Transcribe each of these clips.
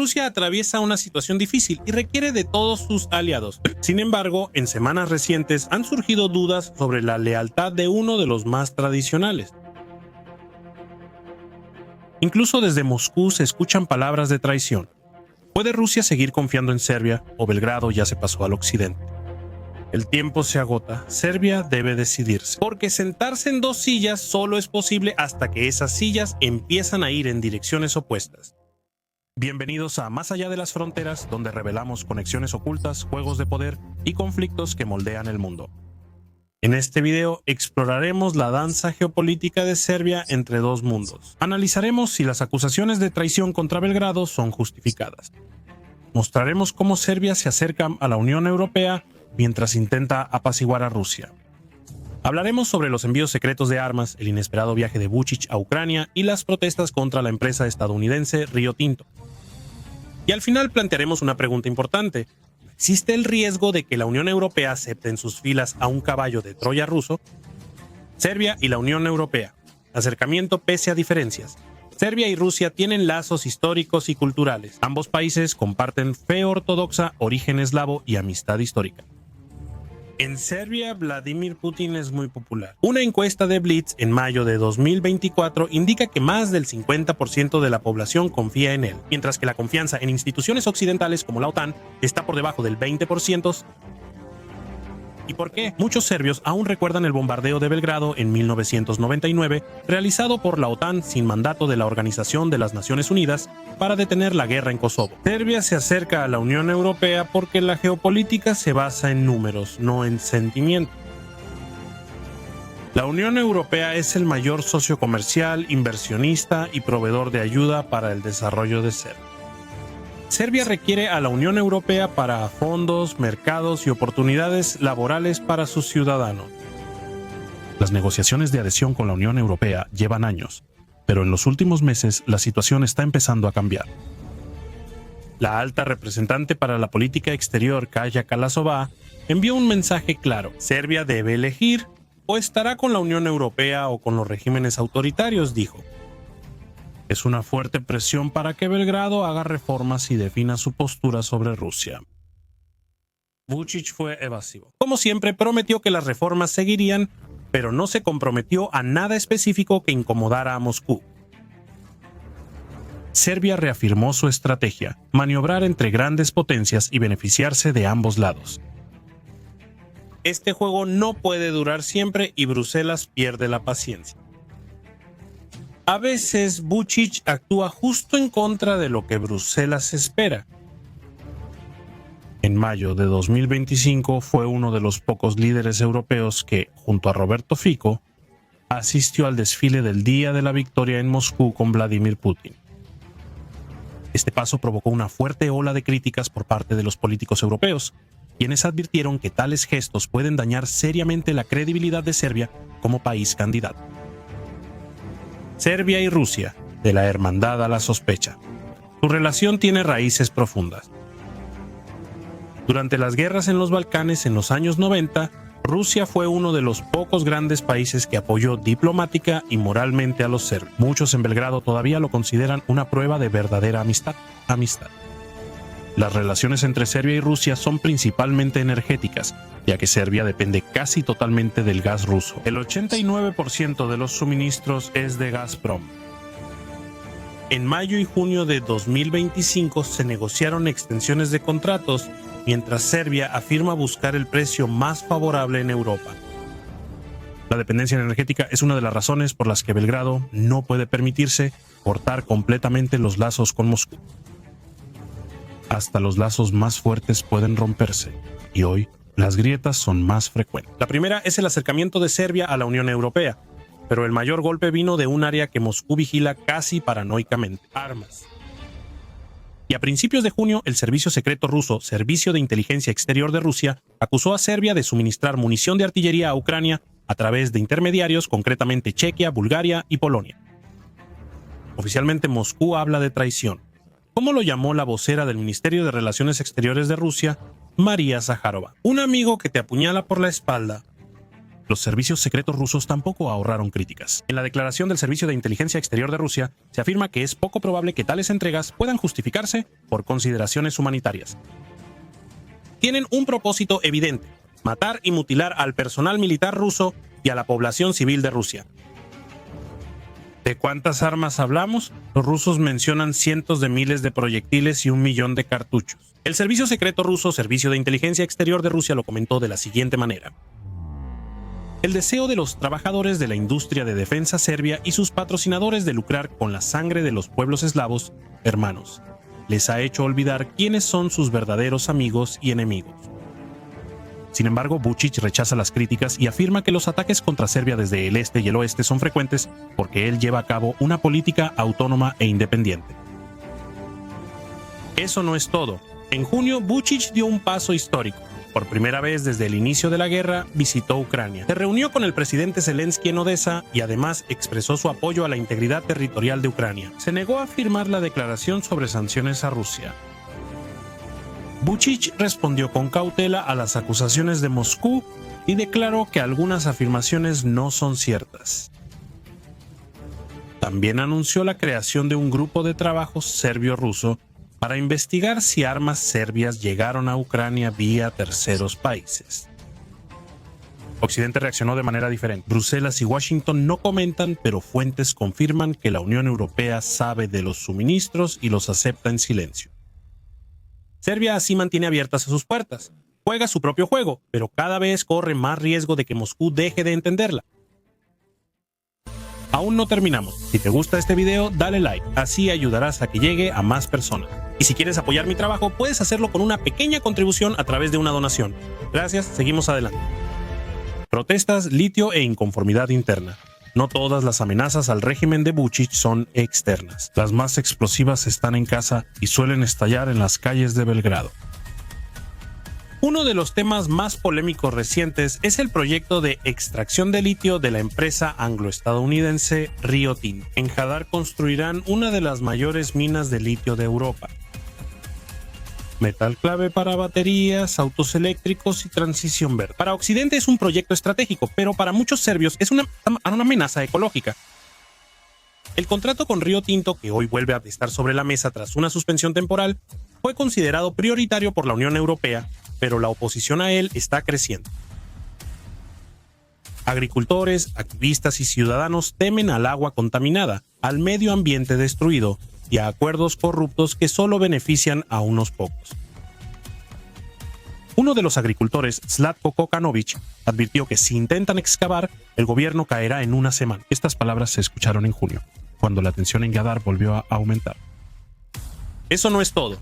Rusia atraviesa una situación difícil y requiere de todos sus aliados. Sin embargo, en semanas recientes han surgido dudas sobre la lealtad de uno de los más tradicionales. Incluso desde Moscú se escuchan palabras de traición. ¿Puede Rusia seguir confiando en Serbia o Belgrado ya se pasó al occidente? El tiempo se agota, Serbia debe decidirse, porque sentarse en dos sillas solo es posible hasta que esas sillas empiezan a ir en direcciones opuestas. Bienvenidos a Más allá de las fronteras, donde revelamos conexiones ocultas, juegos de poder y conflictos que moldean el mundo. En este video exploraremos la danza geopolítica de Serbia entre dos mundos. Analizaremos si las acusaciones de traición contra Belgrado son justificadas. Mostraremos cómo Serbia se acerca a la Unión Europea mientras intenta apaciguar a Rusia. Hablaremos sobre los envíos secretos de armas, el inesperado viaje de Vučić a Ucrania y las protestas contra la empresa estadounidense Rio Tinto. Y al final plantearemos una pregunta importante. ¿Existe el riesgo de que la Unión Europea acepte en sus filas a un caballo de Troya ruso? Serbia y la Unión Europea. Acercamiento pese a diferencias. Serbia y Rusia tienen lazos históricos y culturales. Ambos países comparten fe ortodoxa, origen eslavo y amistad histórica. En Serbia, Vladimir Putin es muy popular. Una encuesta de Blitz en mayo de 2024 indica que más del 50% de la población confía en él, mientras que la confianza en instituciones occidentales como la OTAN está por debajo del 20%. ¿Y por qué? Muchos serbios aún recuerdan el bombardeo de Belgrado en 1999, realizado por la OTAN sin mandato de la Organización de las Naciones Unidas para detener la guerra en Kosovo. Serbia se acerca a la Unión Europea porque la geopolítica se basa en números, no en sentimiento. La Unión Europea es el mayor socio comercial, inversionista y proveedor de ayuda para el desarrollo de Serbia. Serbia requiere a la Unión Europea para fondos, mercados y oportunidades laborales para sus ciudadanos. Las negociaciones de adhesión con la Unión Europea llevan años, pero en los últimos meses la situación está empezando a cambiar. La alta representante para la política exterior, Kaja Kallasová, envió un mensaje claro: Serbia debe elegir, o estará con la Unión Europea o con los regímenes autoritarios, dijo. Es una fuerte presión para que Belgrado haga reformas y defina su postura sobre Rusia. Vučić fue evasivo. Como siempre, prometió que las reformas seguirían, pero no se comprometió a nada específico que incomodara a Moscú. Serbia reafirmó su estrategia: maniobrar entre grandes potencias y beneficiarse de ambos lados. Este juego no puede durar siempre y Bruselas pierde la paciencia. A veces Vučić actúa justo en contra de lo que Bruselas espera. En mayo de 2025 fue uno de los pocos líderes europeos que, junto a Roberto Fico, asistió al desfile del Día de la Victoria en Moscú con Vladimir Putin. Este paso provocó una fuerte ola de críticas por parte de los políticos europeos, quienes advirtieron que tales gestos pueden dañar seriamente la credibilidad de Serbia como país candidato. Serbia y Rusia, de la hermandad a la sospecha. Su relación tiene raíces profundas. Durante las guerras en los Balcanes en los años 90, Rusia fue uno de los pocos grandes países que apoyó diplomática y moralmente a los serbios. Muchos en Belgrado todavía lo consideran una prueba de verdadera amistad. Las relaciones entre Serbia y Rusia son principalmente energéticas, ya que Serbia depende casi totalmente del gas ruso. El 89% de los suministros es de Gazprom. En mayo y junio de 2025 se negociaron extensiones de contratos, mientras Serbia afirma buscar el precio más favorable en Europa. La dependencia energética es una de las razones por las que Belgrado no puede permitirse cortar completamente los lazos con Moscú. Hasta los lazos más fuertes pueden romperse, y hoy las grietas son más frecuentes. La primera es el acercamiento de Serbia a la Unión Europea, pero el mayor golpe vino de un área que Moscú vigila casi paranoicamente: armas. Y a principios de junio, el servicio secreto ruso, Servicio de Inteligencia Exterior de Rusia, acusó a Serbia de suministrar munición de artillería a Ucrania a través de intermediarios, concretamente Chequia, Bulgaria y Polonia. Oficialmente Moscú habla de traición. ¿Cómo lo llamó la vocera del Ministerio de Relaciones Exteriores de Rusia, María Zaharova? Un amigo que te apuñala por la espalda Los servicios secretos rusos tampoco ahorraron críticas. En la declaración del Servicio de Inteligencia Exterior de Rusia, se afirma que es poco probable que tales entregas puedan justificarse por consideraciones humanitarias. Tienen un propósito evidente: matar y mutilar al personal militar ruso y a la población civil de Rusia. ¿De cuántas armas hablamos? Los rusos mencionan cientos de miles de proyectiles y 1 millón de cartuchos. El servicio secreto ruso, Servicio de Inteligencia Exterior de Rusia, lo comentó de la siguiente manera: el deseo de los trabajadores de la industria de defensa serbia y sus patrocinadores de lucrar con la sangre de los pueblos eslavos, hermanos, les ha hecho olvidar quiénes son sus verdaderos amigos y enemigos. Sin embargo, Vučić rechaza las críticas y afirma que los ataques contra Serbia desde el este y el oeste son frecuentes porque él lleva a cabo una política autónoma e independiente. Eso no es todo. En junio, Vučić dio un paso histórico. Por primera vez desde el inicio de la guerra, visitó Ucrania. Se reunió con el presidente Zelensky en Odessa y además expresó su apoyo a la integridad territorial de Ucrania. Se negó a firmar la declaración sobre sanciones a Rusia. Vučić respondió con cautela a las acusaciones de Moscú y declaró que algunas afirmaciones no son ciertas. También anunció la creación de un grupo de trabajo serbio-ruso para investigar si armas serbias llegaron a Ucrania vía terceros países. Occidente reaccionó de manera diferente. Bruselas y Washington no comentan, pero fuentes confirman que la Unión Europea sabe de los suministros y los acepta en silencio. Serbia así mantiene abiertas a sus puertas. Juega su propio juego, pero cada vez corre más riesgo de que Moscú deje de entenderla. Aún no terminamos. Si te gusta este video, dale like, así ayudarás a que llegue a más personas. Y si quieres apoyar mi trabajo, puedes hacerlo con una pequeña contribución a través de una donación. Gracias, seguimos adelante. Protestas, litio e inconformidad interna. No todas las amenazas al régimen de Vučić son externas. Las más explosivas están en casa y suelen estallar en las calles de Belgrado. Uno de los temas más polémicos recientes es el proyecto de extracción de litio de la empresa anglo-estadounidense Rio Tinto. En Hadar construirán una de las mayores minas de litio de Europa. Metal clave para baterías, autos eléctricos y transición verde. Para Occidente es un proyecto estratégico, pero para muchos serbios es una amenaza ecológica. El contrato con Rio Tinto, que hoy vuelve a estar sobre la mesa tras una suspensión temporal, fue considerado prioritario por la Unión Europea, pero la oposición a él está creciendo. Agricultores, activistas y ciudadanos temen al agua contaminada, al medio ambiente destruido y a acuerdos corruptos que solo benefician a unos pocos. Uno de los agricultores, Zlatko Kokanovic, advirtió que si intentan excavar, el gobierno caerá en una semana. Estas palabras se escucharon en junio, cuando la tensión en Hadar volvió a aumentar. Eso no es todo.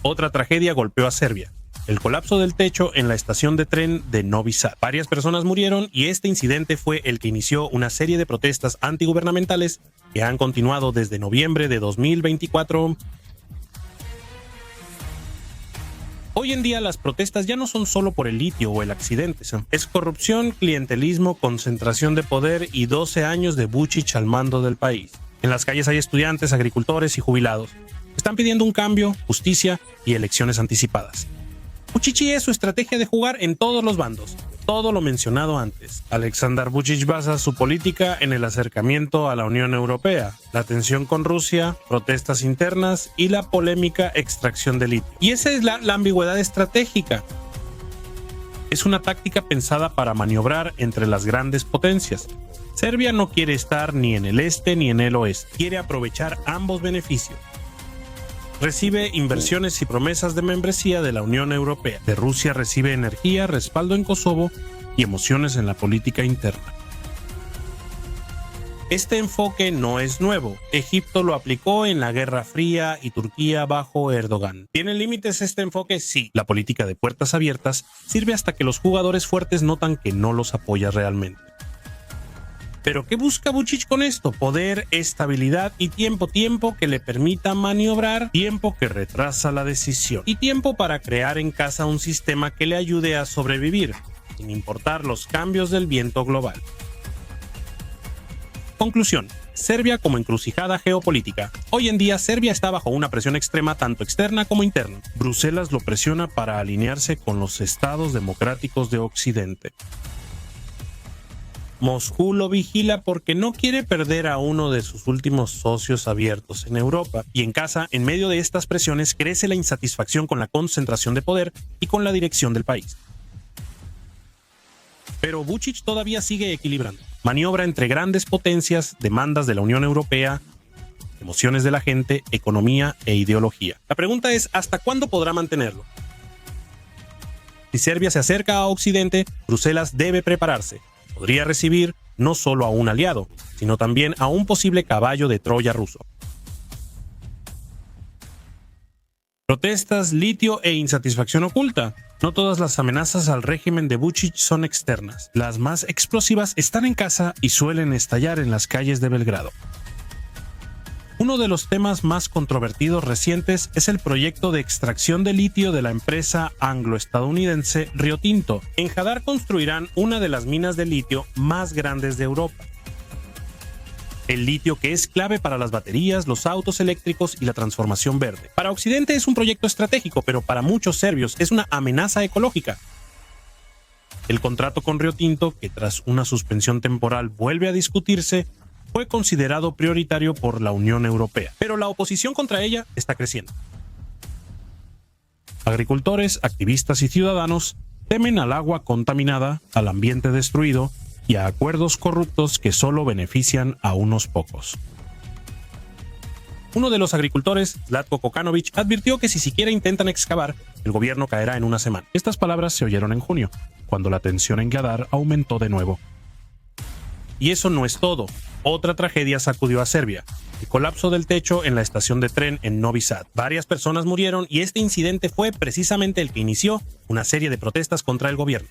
Otra tragedia golpeó a Serbia: el colapso del techo en la estación de tren de Novi Sad. Varias personas murieron y este incidente fue el que inició una serie de protestas antigubernamentales que han continuado desde noviembre de 2024. Hoy en día las protestas ya no son solo por el litio o el accidente. Es corrupción, clientelismo, concentración de poder y 12 años de Vučić al mando del país. En las calles hay estudiantes, agricultores y jubilados. Están pidiendo un cambio, justicia y elecciones anticipadas. Vučić es su estrategia de jugar en todos los bandos. Todo lo mencionado antes. Aleksandar Vučić basa su política en el acercamiento a la Unión Europea, la tensión con Rusia, protestas internas y la polémica extracción de litio. Y esa es la ambigüedad estratégica. Es una táctica pensada para maniobrar entre las grandes potencias. Serbia no quiere estar ni en el este ni en el oeste. Quiere aprovechar ambos beneficios. Recibe inversiones y promesas de membresía de la Unión Europea. De Rusia recibe energía, respaldo en Kosovo y emociones en la política interna. Este enfoque no es nuevo. Egipto lo aplicó en la Guerra Fría y Turquía bajo Erdogan. ¿Tiene límites este enfoque? Sí. La política de puertas abiertas sirve hasta que los jugadores fuertes notan que no los apoya realmente. ¿Pero qué busca Vučić con esto? Poder, estabilidad y tiempo que le permita maniobrar, tiempo que retrasa la decisión y tiempo para crear en casa un sistema que le ayude a sobrevivir, sin importar los cambios del viento global. Conclusión: Serbia como encrucijada geopolítica. Hoy en día Serbia está bajo una presión extrema tanto externa como interna. Bruselas lo presiona para alinearse con los estados democráticos de Occidente. Moscú lo vigila porque no quiere perder a uno de sus últimos socios abiertos en Europa. Y en casa, en medio de estas presiones, crece la insatisfacción con la concentración de poder y con la dirección del país. Pero Vučić todavía sigue equilibrando. Maniobra entre grandes potencias, demandas de la Unión Europea, emociones de la gente, economía e ideología. La pregunta es, ¿hasta cuándo podrá mantenerlo? Si Serbia se acerca a Occidente, Bruselas debe prepararse. Podría recibir no solo a un aliado, sino también a un posible caballo de Troya ruso. Protestas, litio e insatisfacción oculta. No todas las amenazas al régimen de Vučić son externas. Las más explosivas están en casa y suelen estallar en las calles de Belgrado. Uno de los temas más controvertidos recientes es el proyecto de extracción de litio de la empresa anglo-estadounidense Rio Tinto. En Hadar construirán una de las minas de litio más grandes de Europa. El litio, que es clave para las baterías, los autos eléctricos y la transformación verde. Para Occidente es un proyecto estratégico, pero para muchos serbios es una amenaza ecológica. El contrato con Rio Tinto, que tras una suspensión temporal vuelve a discutirse, fue considerado prioritario por la Unión Europea, pero la oposición contra ella está creciendo. Agricultores, activistas y ciudadanos temen al agua contaminada, al ambiente destruido y a acuerdos corruptos que solo benefician a unos pocos. Uno de los agricultores, Zlatko Kokanović, advirtió que si siquiera intentan excavar, el gobierno caerá en una semana. Estas palabras se oyeron en junio, cuando la tensión en Hadar aumentó de nuevo. Y eso no es todo. Otra tragedia sacudió a Serbia: el colapso del techo en la estación de tren en Novi Sad. Varias personas murieron y este incidente fue precisamente el que inició una serie de protestas contra el gobierno.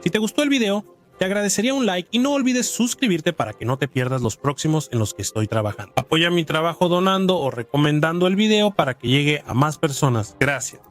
Si te gustó el video, te agradecería un like y no olvides suscribirte para que no te pierdas los próximos en los que estoy trabajando. Apoya mi trabajo donando o recomendando el video para que llegue a más personas. Gracias.